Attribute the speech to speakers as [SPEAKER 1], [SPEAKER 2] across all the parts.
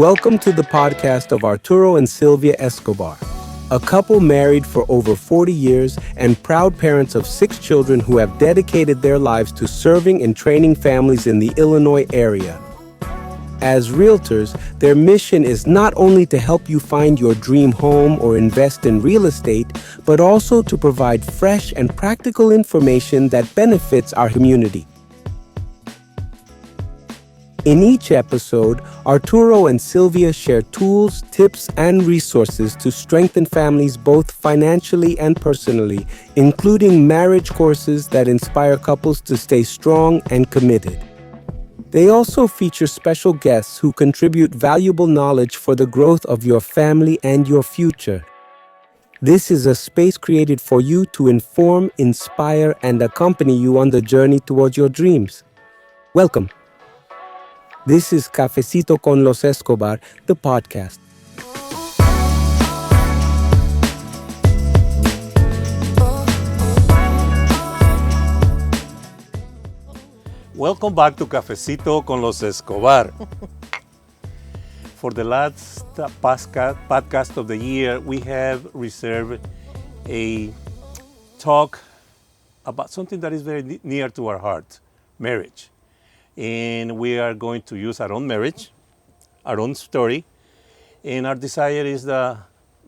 [SPEAKER 1] Welcome to the podcast of Arturo and Sylvia Escobar, a couple married for over 40 years and proud parents of 6 children who have dedicated their lives to serving and training families in the Illinois area. As realtors, their mission is not only to help you find your dream home or invest in real estate, but also to provide fresh and practical information that benefits our community. In each episode, Arturo and Sylvia share tools, tips, and resources to strengthen families both financially and personally, including marriage courses that inspire couples to stay strong and committed. They also feature special guests who contribute valuable knowledge for the growth of your family and your future. This is a space created for you to inform, inspire, and accompany you on the journey towards your dreams. Welcome. This is Cafecito con los Escobar, the podcast.
[SPEAKER 2] Welcome back to Cafecito con los Escobar. For the last podcast of the year, we have reserved a talk about something that is very near to our heart, marriage. And we are going to use our own marriage, our own story. And our desire is that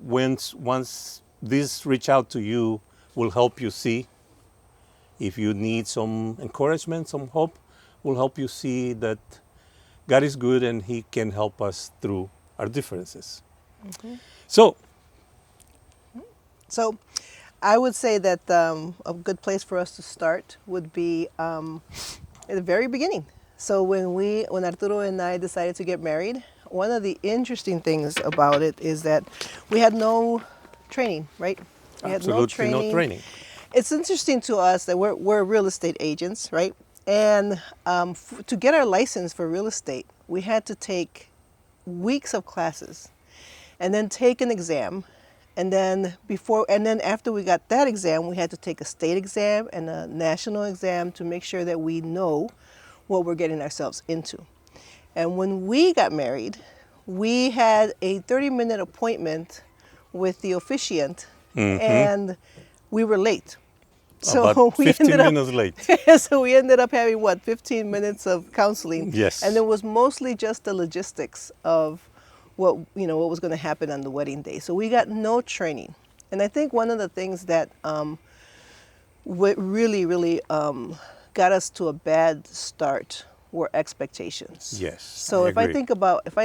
[SPEAKER 2] once this reach out to you, will help you see. If you need some encouragement, some hope, will help you see that God is good and He can help us through our differences. Mm-hmm. So
[SPEAKER 3] I would say that a good place for us to start would be at the very beginning. So when Arturo and I decided to get married, one of the interesting things about it is that we had no training, right? We
[SPEAKER 2] Absolutely no training.
[SPEAKER 3] It's interesting to us that we're real estate agents, right? And to get our license for real estate, we had to take weeks of classes and then take an exam. And then after we got that exam, we had to take a state exam and a national exam to make sure that we know what we're getting ourselves into. And when we got married, we had a 30-minute appointment with the officiant, and we were late. So
[SPEAKER 2] about 15 minutes late.
[SPEAKER 3] So we ended up having, 15 minutes of counseling?
[SPEAKER 2] Yes.
[SPEAKER 3] And it was mostly just the logistics of what was going to happen on the wedding day. So we got no training. And I think one of the things that what really got us to a bad start were expectations.
[SPEAKER 2] Yes.
[SPEAKER 3] So if I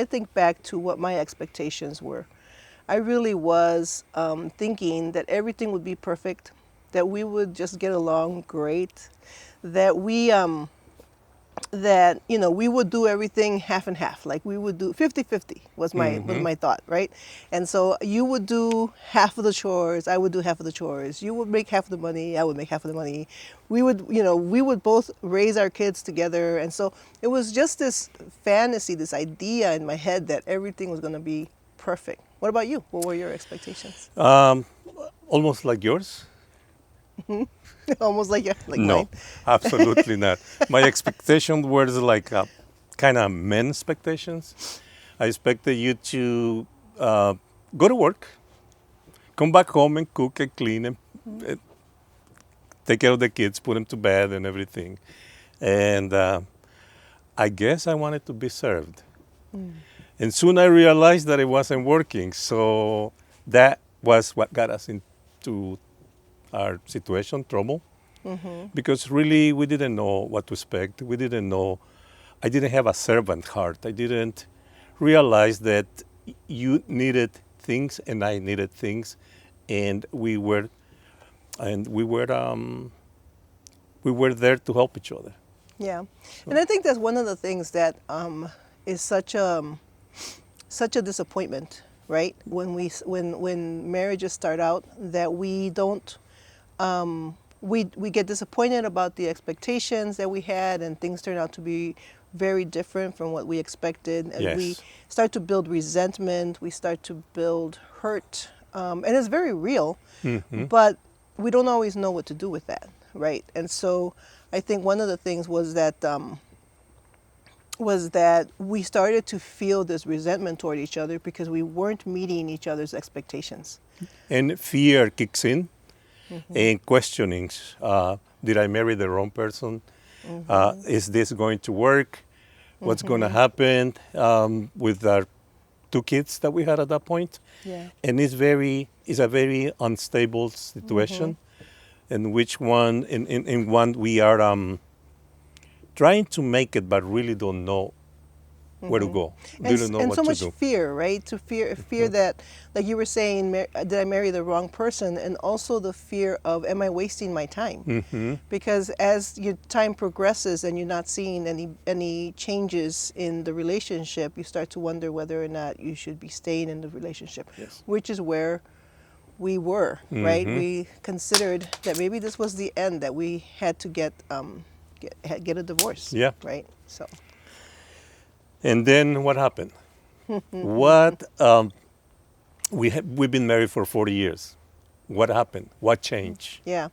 [SPEAKER 3] think back to what my expectations were, I really was thinking that everything would be perfect, that we would just get along great, that we would do everything half and half, like we would do 50-50 was my thought, right? And so you would do half of the chores, I would do half of the chores. You would make half of the money, I would make half of the money. We would both raise our kids together. And so it was just this fantasy, this idea in my head that everything was going to be perfect. What about you? What were your expectations?
[SPEAKER 2] Almost like yours.
[SPEAKER 3] Almost like
[SPEAKER 2] no,
[SPEAKER 3] mine.
[SPEAKER 2] Absolutely not. My expectations were like kind of men expectations. I expected you to go to work, come back home and cook and clean and take care of the kids, put them to bed and everything. And I guess I wanted to be served. And soon I realized that it wasn't working. So that was what got us into our situation, trouble, because really we didn't know what to expect. We didn't know. I didn't have a servant heart. I didn't realize that you needed things and I needed things, and we were there to help each other.
[SPEAKER 3] Yeah, and I think that's one of the things that is such a disappointment, right? When marriages start out, that we don't. We get disappointed about the expectations that we had, and things turn out to be very different from what we expected. And
[SPEAKER 2] Yes.
[SPEAKER 3] we start to build resentment, we start to build hurt, and it's very real, but we don't always know what to do with that, right? And so I think one of the things was that was that we started to feel this resentment toward each other because we weren't meeting each other's expectations.
[SPEAKER 2] And fear kicks in, and questionings. Did I marry the wrong person? Is this going to work? What's going to happen with our two kids that we had at that point?
[SPEAKER 3] Yeah.
[SPEAKER 2] And it's a very unstable situation, in which in one we are trying to make it, but really don't know where to go. Don't know
[SPEAKER 3] And
[SPEAKER 2] what
[SPEAKER 3] so
[SPEAKER 2] to
[SPEAKER 3] much
[SPEAKER 2] do.
[SPEAKER 3] fear, right? To fear that, like you were saying, did I marry the wrong person? And also the fear of, am I wasting my time? Because as your time progresses and you're not seeing any changes in the relationship, you start to wonder whether or not you should be staying in the relationship,
[SPEAKER 2] Yes.
[SPEAKER 3] which is where we were, right? We considered that maybe this was the end, that we had to get a divorce,
[SPEAKER 2] Yeah.
[SPEAKER 3] right? So.
[SPEAKER 2] And then what happened? What we've been married for 40 years. What happened? What changed?
[SPEAKER 3] Yeah.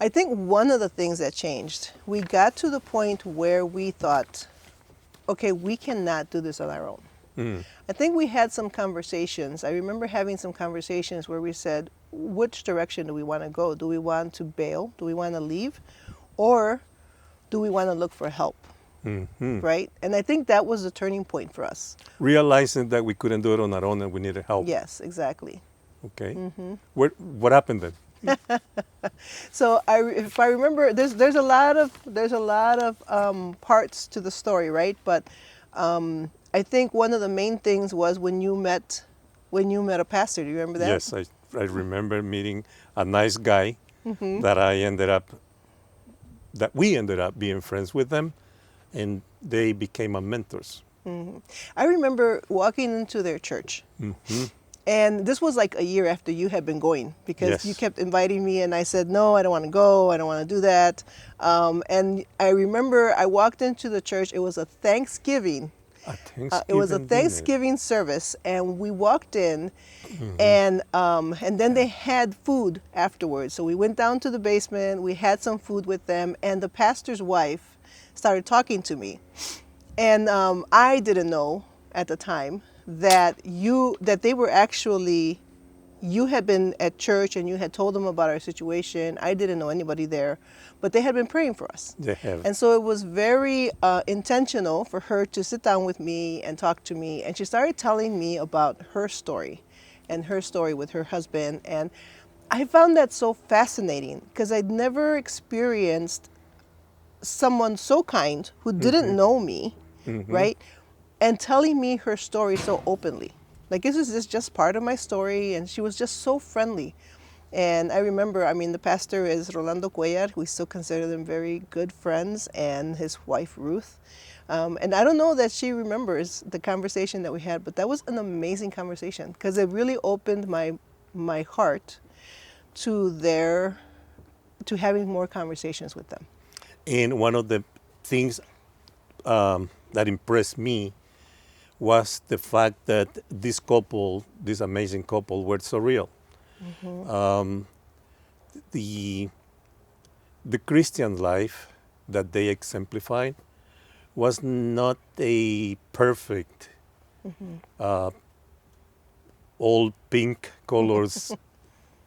[SPEAKER 3] I think one of the things that changed, we got to the point where we thought, okay, we cannot do this on our own. I think we had some conversations. I remember having some conversations where we said, which direction do we want to go? Do we want to bail? Do we want to leave? Or do we want to look for help? Right? And I think that was the turning point for us.
[SPEAKER 2] Realizing that we couldn't do it on our own and we needed help.
[SPEAKER 3] Yes, exactly.
[SPEAKER 2] Okay. What happened then?
[SPEAKER 3] So if I remember, there's a lot of parts to the story, right? But I think one of the main things was when you met a pastor. Do you remember that?
[SPEAKER 2] Yes, I remember meeting a nice guy that we ended up being friends with them, and they became our mentors.
[SPEAKER 3] I remember walking into their church. And this was like a year after you had been going, because
[SPEAKER 2] Yes.
[SPEAKER 3] you kept inviting me and I said, no, I don't want to go. I don't want to do that. And I remember I walked into the church. It was a Thanksgiving. It was a
[SPEAKER 2] dinner.
[SPEAKER 3] Thanksgiving service, and we walked in, and then they had food afterwards. So we went down to the basement. We had some food with them, and the pastor's wife started talking to me, and I didn't know at the time that they were actually, you had been at church and you had told them about our situation. I didn't know anybody there, but they had been praying for us.
[SPEAKER 2] They have.
[SPEAKER 3] And so it was very intentional for her to sit down with me and talk to me. And she started telling me about her story and her story with her husband. And I found that so fascinating because I'd never experienced someone so kind who didn't know me, right? And telling me her story so openly. Like, this is just part of my story. And she was just so friendly. And I remember, the pastor is Rolando Cuellar. We still consider them very good friends, and his wife, Ruth. And I don't know that she remembers the conversation that we had, but that was an amazing conversation because it really opened my heart to having more conversations with them.
[SPEAKER 2] And one of the things that impressed me was the fact that this amazing couple, were so real. The Christian life that they exemplified was not a perfect, all pink colors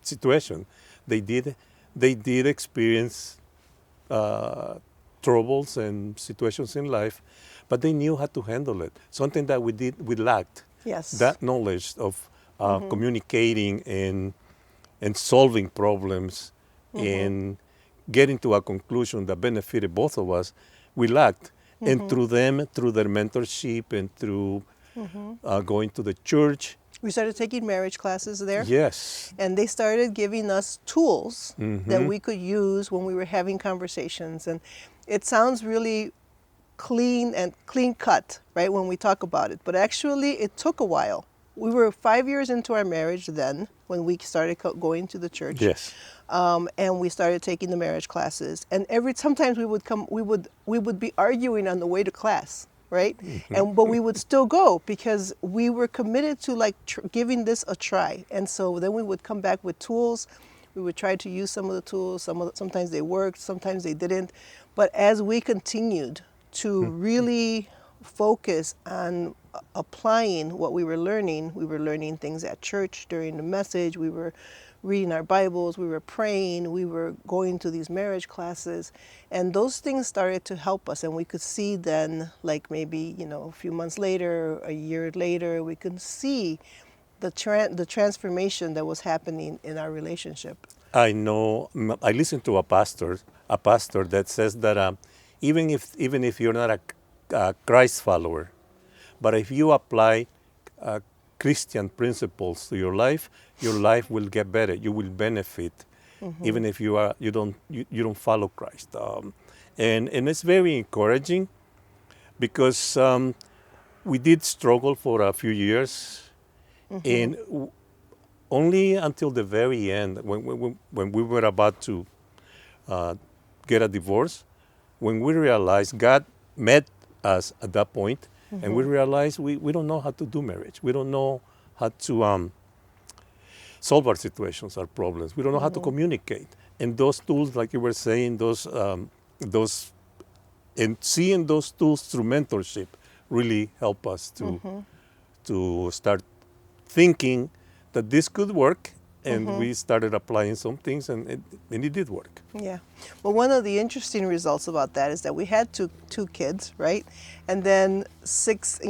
[SPEAKER 2] situation. They did experience troubles and situations in life, but they knew how to handle it. Something that we lacked.
[SPEAKER 3] Yes.
[SPEAKER 2] That knowledge of communicating and solving problems and getting to a conclusion that benefited both of us, we lacked. And through them, through their mentorship and through going to the church.
[SPEAKER 3] We started taking marriage classes there.
[SPEAKER 2] Yes.
[SPEAKER 3] And they started giving us tools that we could use when we were having conversations. And it sounds really clean cut, right, when we talk about it. But actually, it took a while. We were 5 years into our marriage then when we started going to the church.
[SPEAKER 2] Yes.
[SPEAKER 3] And we started taking the marriage classes. And sometimes we would be arguing on the way to class, right? But we would still go because we were committed to giving this a try. And so then we would come back with tools. We would try to use some of the tools. Sometimes they worked, sometimes they didn't. But as we continued to really focus on applying what we were learning. We were learning things at church during the message. We were reading our Bibles. We were praying. We were going to these marriage classes. And those things started to help us. And we could see then, like maybe, a few months later, a year later, we could see the transformation that was happening in our relationship.
[SPEAKER 2] I know. I listened to a pastor that says that even if you're not a Christ follower, but if you apply uh, Christian principles to your life will get better. You will benefit, even if you don't follow Christ. And it's very encouraging because we did struggle for a few years, and only until the very end, when we were about to uh, get a divorce, when we realized God met us at that point, and we realized we don't know how to do marriage. We don't know how to solve our situations, our problems. We don't know how to communicate. And those tools, like you were saying, and seeing those tools through mentorship really help us to start thinking that this could work, and we started applying some things, and it did work.
[SPEAKER 3] Yeah. Well, one of the interesting results about that is that we had two kids, right? And then 6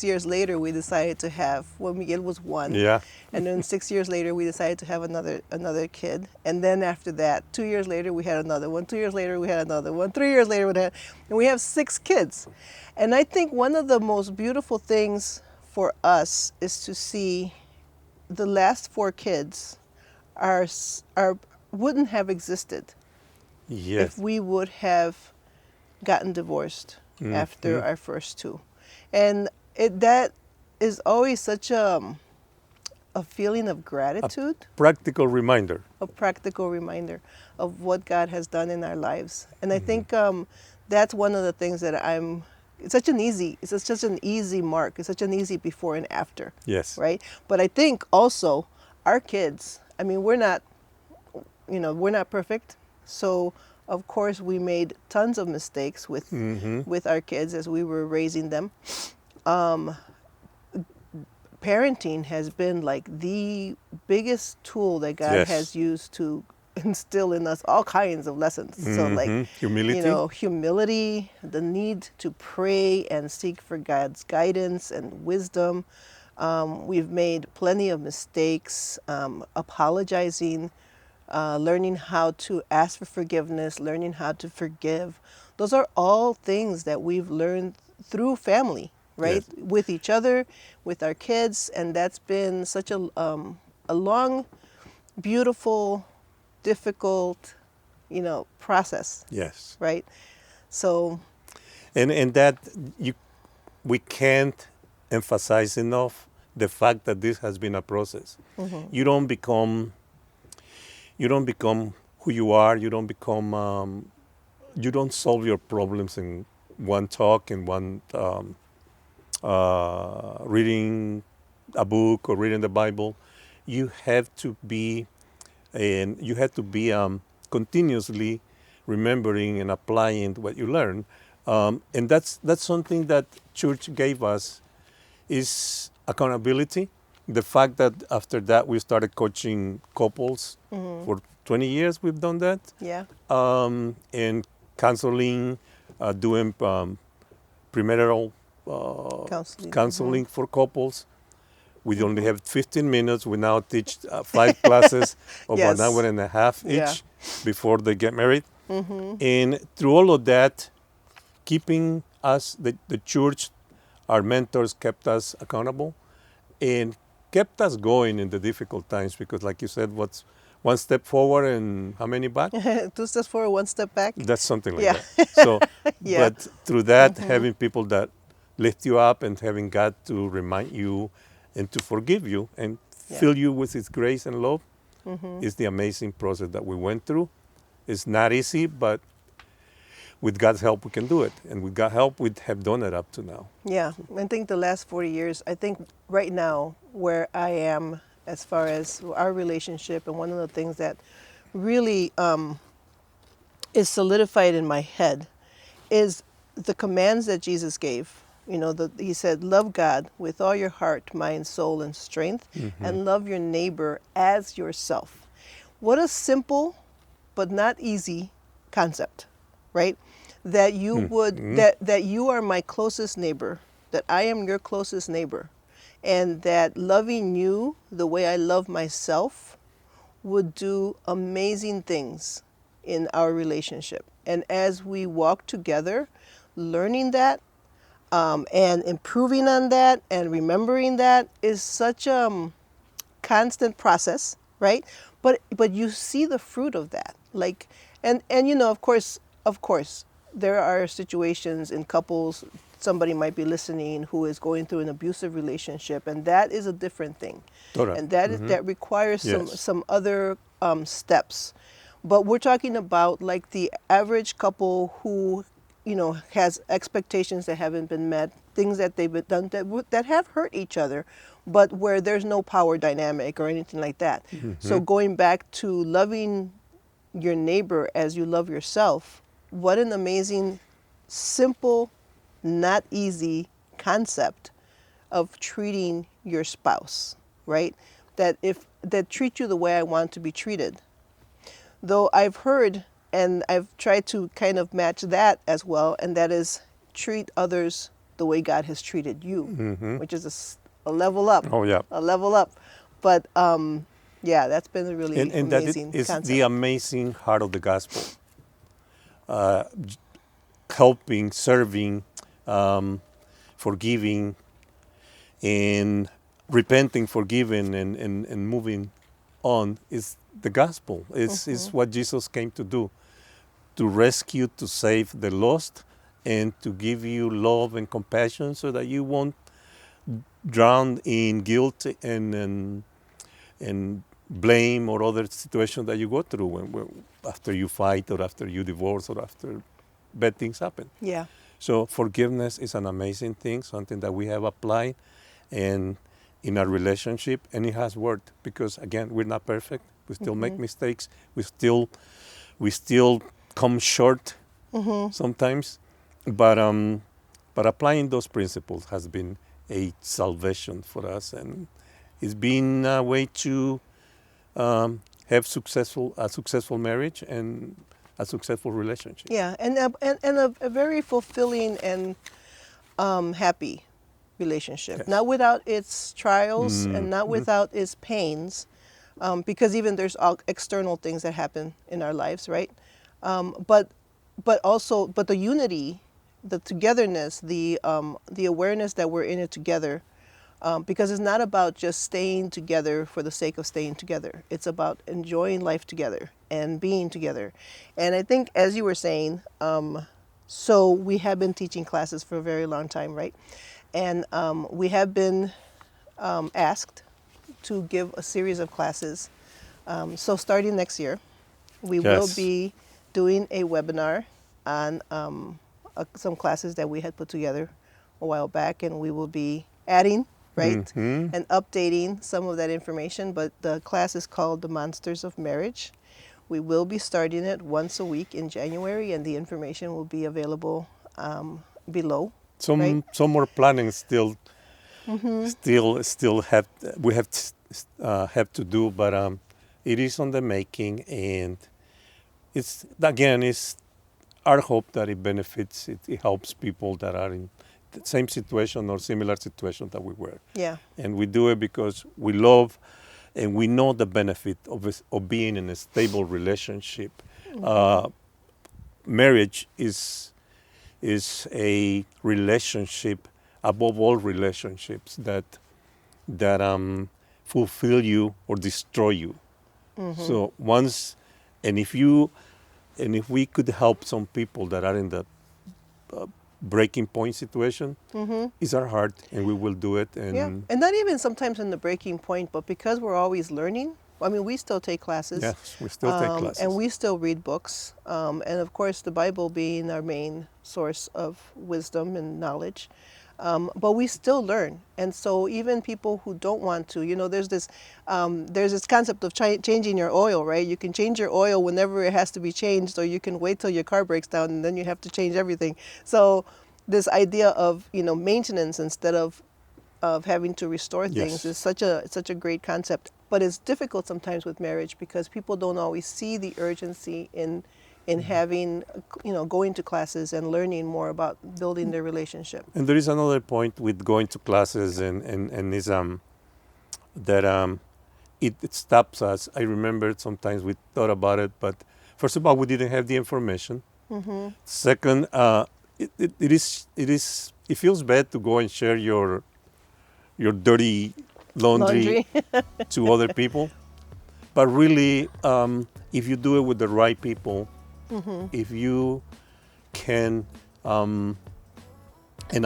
[SPEAKER 3] years later, we decided to have, well, Miguel was one.
[SPEAKER 2] Yeah.
[SPEAKER 3] And then 6 years later, we decided to have another kid. And then after that, 2 years later, we had another one. 2 years later, we had another one. 3 years later, and we have 6 kids. And I think one of the most beautiful things for us is to see the last 4 kids are wouldn't have existed
[SPEAKER 2] Yes.
[SPEAKER 3] if we would have gotten divorced after our first 2. And that is always such a feeling of gratitude,
[SPEAKER 2] Practical reminder.
[SPEAKER 3] a practical reminder of what God has done in our lives. And I think that's one of the things that it's such an easy mark. It's such an easy before and after.
[SPEAKER 2] Yes.
[SPEAKER 3] Right? But I think also our kids, I mean, we're not perfect. So of course we made tons of mistakes with our kids as we were raising them. Parenting has been like the biggest tool that God
[SPEAKER 2] Yes.
[SPEAKER 3] has used to instill in us all kinds of lessons. So like,
[SPEAKER 2] Humility.
[SPEAKER 3] humility, the need to pray and seek for God's guidance and wisdom. We've made plenty of mistakes, apologizing, learning how to ask for forgiveness, learning how to forgive. Those are all things that we've learned through family, right?
[SPEAKER 2] Yes.
[SPEAKER 3] With each other, with our kids, and that's been such a long, beautiful, difficult, process,
[SPEAKER 2] Yes.
[SPEAKER 3] right? So,
[SPEAKER 2] And that we can't emphasize enough the fact that this has been a process. You don't become who you are. You don't solve your problems in one talk, in one reading a book or reading the Bible. You have to be continuously remembering and applying what you learn, and that's something that church gave us, is accountability. The fact that after that we started coaching couples for 20 years, we've done that,
[SPEAKER 3] yeah.
[SPEAKER 2] and counseling, doing premarital
[SPEAKER 3] Counseling.
[SPEAKER 2] for couples. We only have 15 minutes. We now teach 5 classes of
[SPEAKER 3] Yes.
[SPEAKER 2] 1.5 hours
[SPEAKER 3] Yeah.
[SPEAKER 2] each before they get married. And through all of that, keeping us, the church, our mentors kept us accountable and kept us going in the difficult times, because like you said, what's one step forward and how many back?
[SPEAKER 3] 2 steps forward, 1 step back.
[SPEAKER 2] That's something like
[SPEAKER 3] Yeah.
[SPEAKER 2] that. So,
[SPEAKER 3] Yeah.
[SPEAKER 2] but through that, having people that lift you up and having God to remind you and to forgive you and
[SPEAKER 3] Yeah.
[SPEAKER 2] fill you with His grace and love is the amazing process that we went through. It's not easy, but with God's help, we can do it. And with God's help, we have done it up to now.
[SPEAKER 3] Yeah, I think the last 40 years, I think right now where I am as far as our relationship, and one of the things that really is solidified in my head is the commands that Jesus gave He said, love God with all your heart, mind, soul, and strength, and love your neighbor as yourself. What a simple but not easy concept, right? That you would that you are my closest neighbor, that I am your closest neighbor, and that loving you the way I love myself would do amazing things in our relationship. And as we walk together, learning that and improving on that and remembering that is such a constant process, right? But you see the fruit of that, like, and of course, there are situations in couples. Somebody might be listening who is going through an abusive relationship, and that is a different thing,
[SPEAKER 2] Dora.
[SPEAKER 3] and that requires
[SPEAKER 2] Yes.
[SPEAKER 3] some other steps. But we're talking about like the average couple who, has expectations that haven't been met, things that they've done that have hurt each other, but where there's no power dynamic or anything like that. So going back to loving your neighbor as you love yourself, what an amazing, simple, not easy concept of treating your spouse, right? That treat you the way I want to be treated. Though I've heard and I've tried to kind of match that as well, and that is treat others the way God has treated you, which is a level up,
[SPEAKER 2] Oh, yeah.
[SPEAKER 3] a level up. But yeah, that's been a really
[SPEAKER 2] And that
[SPEAKER 3] amazing
[SPEAKER 2] is
[SPEAKER 3] concept.
[SPEAKER 2] the amazing heart of the gospel. Helping, serving, forgiving, and repenting, forgiving, and moving on is the gospel. It's what Jesus came to do, to rescue, to save the lost, and to give you love and compassion so that you won't drown in guilt and blame or other situations that you go through after you fight or after you divorce or after bad things happen.
[SPEAKER 3] Yeah.
[SPEAKER 2] So forgiveness is an amazing thing, something that we have applied and in our relationship, and it has worked because again, we're not perfect. We still make mistakes. We still come short sometimes, but applying those principles has been a salvation for us, and it's been a way to have a successful marriage and a successful relationship.
[SPEAKER 3] Yeah, and a very fulfilling and happy relationship.
[SPEAKER 2] Yes.
[SPEAKER 3] Not without its trials and not without its pains, because even there's all external things that happen in our lives, right? But the unity, the togetherness, the awareness that we're in it together. Because it's not about just staying together for the sake of staying together. It's about enjoying life together and being together. And I think, as you were saying, so we have been teaching classes for a very long time, right? And we have been asked to give a series of classes. So starting next year, we will
[SPEAKER 2] Yes.
[SPEAKER 3] be doing a webinar on some classes that we had put together a while back, and we will be adding, right, and updating some of that information. But the class is called The Monsters of Marriage. We will be starting it once a week in January, and the information will be available below. Right.
[SPEAKER 2] Some more planning still have we have to do, but it is on the making, and it's our hope that it benefits, it helps people that are in the same situation or similar situation that we were.
[SPEAKER 3] Yeah.
[SPEAKER 2] And we do it because we love and we know the benefit of being in a stable relationship. Marriage is a relationship above all relationships that fulfill you or destroy you. So if we could help some people that are in the breaking point situation, it's our heart, and we will do it. And
[SPEAKER 3] Yeah, and not even sometimes in the breaking point, but because we're always learning. I mean, we still take classes.
[SPEAKER 2] yes, we still take classes.
[SPEAKER 3] And we still read books. And of course, the Bible being our main source of wisdom and knowledge. But we still learn. And so even people who don't want to, there's this concept of changing your oil, right? You can change your oil whenever it has to be changed, or you can wait till your car breaks down and then you have to change everything. So this idea of maintenance instead of having to restore things
[SPEAKER 2] Yes.
[SPEAKER 3] is such a great concept. But it's difficult sometimes with marriage because people don't always see the urgency in having going to classes and learning more about building their relationship.
[SPEAKER 2] And there is another point with going to classes and is that it stops us. I remember sometimes we thought about it, but first of all, we didn't have the information. Second, it feels bad to go and share your dirty laundry to other people. But really, if you do it with the right people, if you can and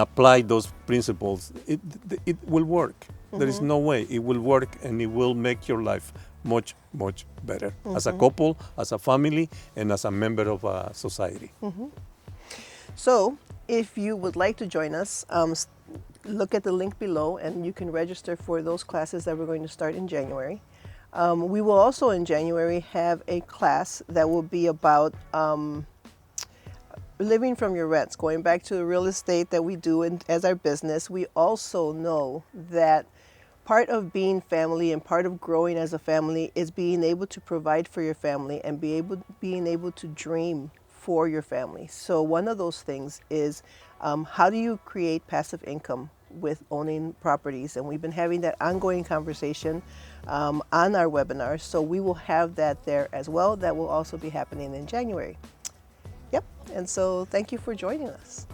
[SPEAKER 2] apply those principles, it will work. There is no way it will work, and it will make your life much, much better as a couple, as a family, and as a member of a society.
[SPEAKER 3] So, if you would like to join us, look at the link below and you can register for those classes that we're going to start in January. We will also in January have a class that will be about living from your rents, going back to the real estate that we do as our business. We also know that part of being family and part of growing as a family is being able to provide for your family and being able to dream for your family. So one of those things is how do you create passive income with owning properties? And we've been having that ongoing conversation on our webinars. So we will have that there as well. That will also be happening in January. Yep. And so thank you for joining us.